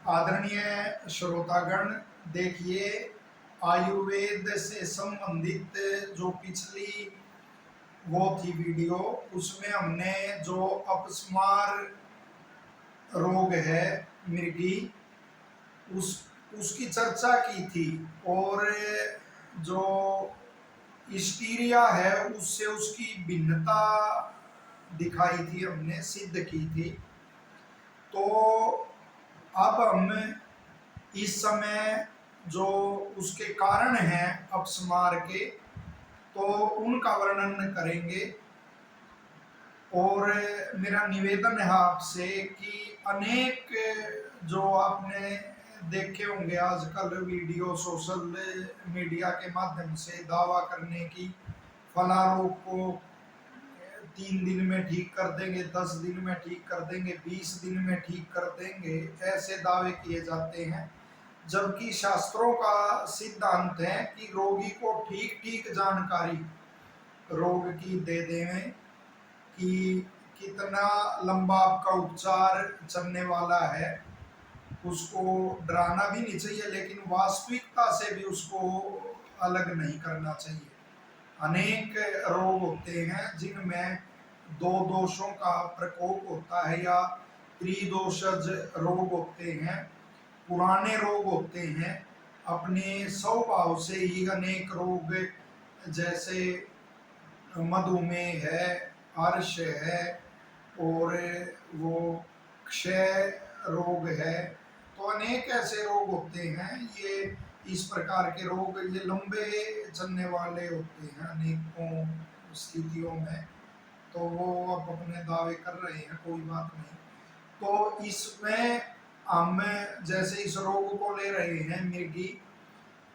आदरणीय श्रोतागण, देखिए, आयुर्वेद से संबंधित जो पिछली वो थी वीडियो, उसमें हमने जो अपस्मार रोग है मिर्गी, उस उसकी चर्चा की थी। और जो हिस्टीरिया है उससे उसकी भिन्नता दिखाई थी, हमने सिद्ध की थी। तो अब हम इस समय जो उसके कारण हैं अपस्मार के, तो उनका वर्णन करेंगे। और मेरा निवेदन है आपसे कि अनेक जो आपने देखे होंगे आजकल वीडियो सोशल मीडिया के माध्यम से दावा करने की, फला रोग को 3 दिन में ठीक कर देंगे, 10 दिन में ठीक कर देंगे, 20 दिन में ठीक कर देंगे, ऐसे दावे किए जाते हैं। जबकि शास्त्रों का सिद्धांत है कि रोगी को ठीक ठीक जानकारी रोग की दे दें कि कितना लंबा आपका उपचार चलने वाला है। उसको डराना भी नहीं चाहिए, लेकिन वास्तविकता से भी उसको अलग नहीं करना चाहिए। अनेक रोग होते हैं जिनमें दो दोषों का प्रकोप होता है या त्रिदोषज रोग होते हैं, पुराने रोग होते हैं। अपने स्वभाव से ही अनेक रोग, जैसे मधुमेह है, अर्श है, और वो क्षय रोग है। तो अनेक ऐसे रोग होते हैं, ये इस प्रकार के रोग ये लंबे चलने वाले होते हैं अनेकों स्थितियों में। तो वो अब अपने दावे कर रहे हैं, कोई बात नहीं। तो इसमें हम जैसे इस रोग को ले रहे हैं मिर्गी,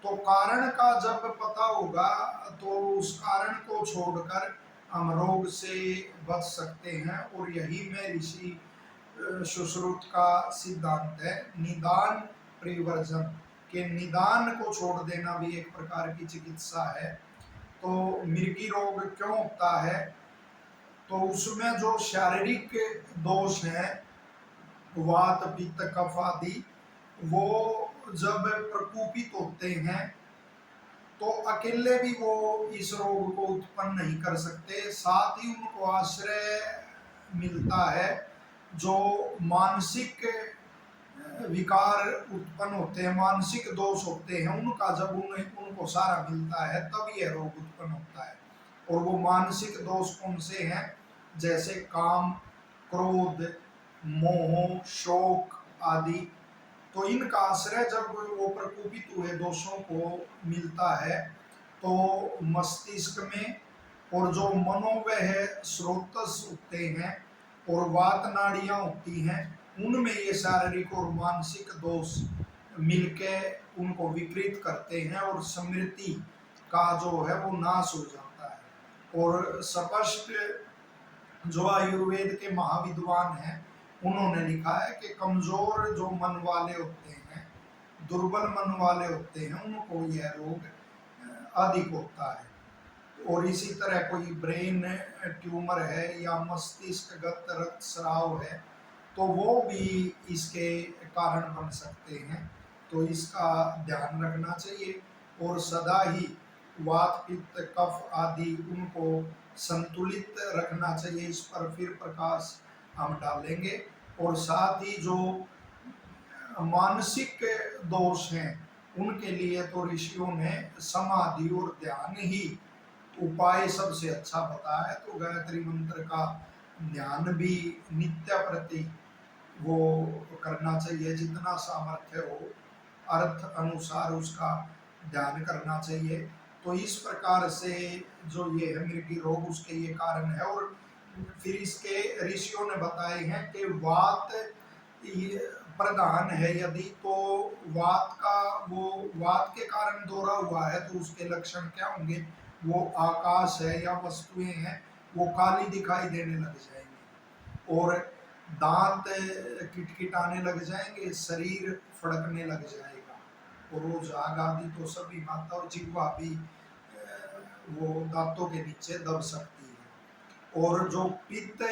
तो कारण का जब पता होगा तो उस कारण को छोड़कर हम रोग से बच सकते हैं। और यही में ऋषि सुश्रुत का सिद्धांत है, निदान परिवर्जन, के निदान को छोड़ देना भी एक प्रकार की चिकित्सा है। तो मिर्गी रोग क्यों होता है? तो उसमें जो शारीरिक दोष हैं, वात पित्त कफ आदि, वो जब प्रकोपित होते हैं तो अकेले भी वो इस रोग को उत्पन्न नहीं कर सकते, साथ ही उनको आश्रय मिलता है। जो मानसिक विकार उत्पन्न होते हैं, मानसिक दोष होते हैं, उनका जब उनको सहारा मिलता है तब यह रोग उत्पन्न होता है। और वो मानसिक दोष कौन से हैं? जैसे काम, क्रोध, मोह, शोक आदि। तो इनका आश्रय जब वो प्रकोपित हुए दोषों को मिलता है तो मस्तिष्क में, और जो मनोवह स्रोतस होते हैं और वात नाड़ियां होती हैं, उनमें ये शारीरिक और मानसिक दोष मिलके उनको विकृत करते हैं और स्मृति का जो है वो नाश हो जाता है। और स्पष्ट जो आयुर्वेद के महाविद्वान हैं उन्होंने लिखा है कि कमजोर जो मन वाले होते हैं, दुर्बल मन वाले होते हैं, उनको यह रोग अधिक होता है। और इसी तरह कोई ब्रेन ट्यूमर है या मस्तिष्कगत रक्तस्राव है, तो वो भी इसके कारण बन सकते हैं। तो इसका ध्यान रखना चाहिए और सदा ही वात पित्त कफ आदि उनको संतुलित रखना चाहिए। इस पर फिर प्रकाश हम डालेंगे। और साथ ही जो मानसिक दोष हैं उनके लिए तो ऋषियों ने समाधि और ध्यान ही उपाय सबसे अच्छा बताया है। तो गायत्री मंत्र का ध्यान भी नित्य प्रति वो करना चाहिए, जितना सामर्थ्य हो अर्थ अनुसार उसका ध्यान करना चाहिए। तो इस प्रकार से जो ये है मृगी रोग, उसके ये कारण है। और फिर इसके ऋषियों ने बताए हैं कि वात प्रधान है यदि, तो वात का वो वात के कारण दौरा हुआ है तो उसके लक्षण क्या होंगे? वो आकाश है या वस्तुएं हैं वो काली दिखाई देने लग जाएंगी, और दांत किटकिटाने लग जाएंगे, शरीर फड़कने लग जाएगा, और वो झाग आदि तो सभी माता, और जिह्वा भी वो दांतों के नीचे दब सकती है। और जो पित्त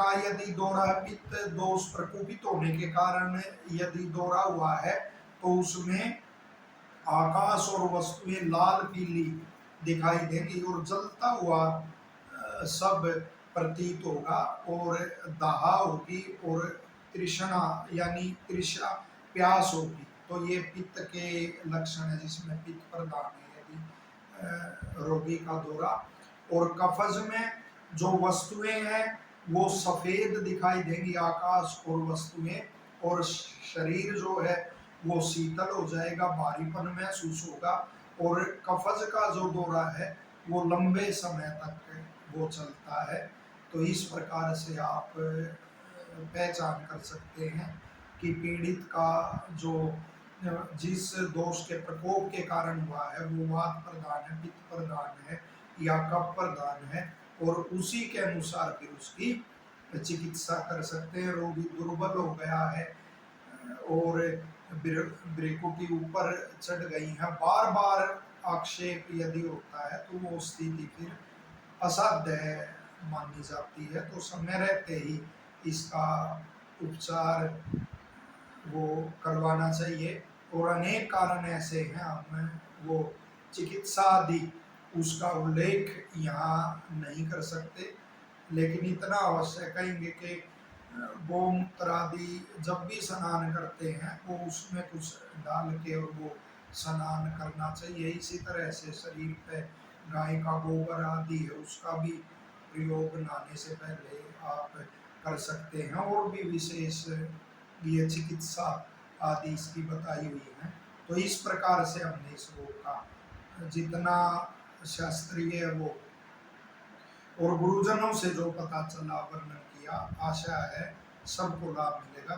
का यदि दौरा पित्त दोष प्रकोपित होने के कारण यदि दौरा हुआ है तो उसमें आकाश और वस्तुएं लाल पीली दिखाई देंगी और जलता हुआ सब प्रतीत होगा और दाह होगी और तृष्णा यानी तृषा प्यास होगी। तो ये पित्त के लक्षण है जिसमें पित्त प्रदान है यदि रोगी का दौरा। और कफज में जो वस्तुएं हैं वो सफेद दिखाई देंगी, आकाश और वस्तुएं, और शरीर जो है वो शीतल हो जाएगा, भारीपन महसूस होगा। और कफज का जो दौरा है वो लंबे समय तक वो चलता है। तो इस प्रकार से आप पहचान कर सकते हैं कि पीड़ित का जो जिस दोष के प्रकोप के कारण हुआ है वो वात प्रदान है, पित्त प्रदान है या कफ प्रदान है, और उसी के अनुसार फिर उसकी चिकित्सा कर सकते हैं। रोगी दुर्बल हो गया है और ब्रेकों के ऊपर चढ़ गई है, बार बार आक्षेप यदि होता है तो वो स्थिति फिर असाध्य मानी जाती है। तो समय रहते ही इसका उपचार वो करवाना चाहिए। और अनेक कारण ऐसे हैं, हम वो चिकित्सा आदि उसका उल्लेख यहाँ नहीं कर सकते, लेकिन इतना अवश्य कहेंगे कि गोमूत्र आदि जब भी स्नान करते हैं वो उसमें कुछ डाल के और वो स्नान करना चाहिए। इसी तरह से शरीर पे गाय का गोबर आदि है उसका भी प्रयोग नहाने से पहले आप कर सकते हैं। और भी विशेष ये चिकित्सा आदि इसकी बताई हुई है। तो इस प्रकार से हमने इस रोग का जितना शास्त्रीय है वो और गुरुजनों से जो पता चला वर्णन किया, आशा है सबको लाभ मिलेगा।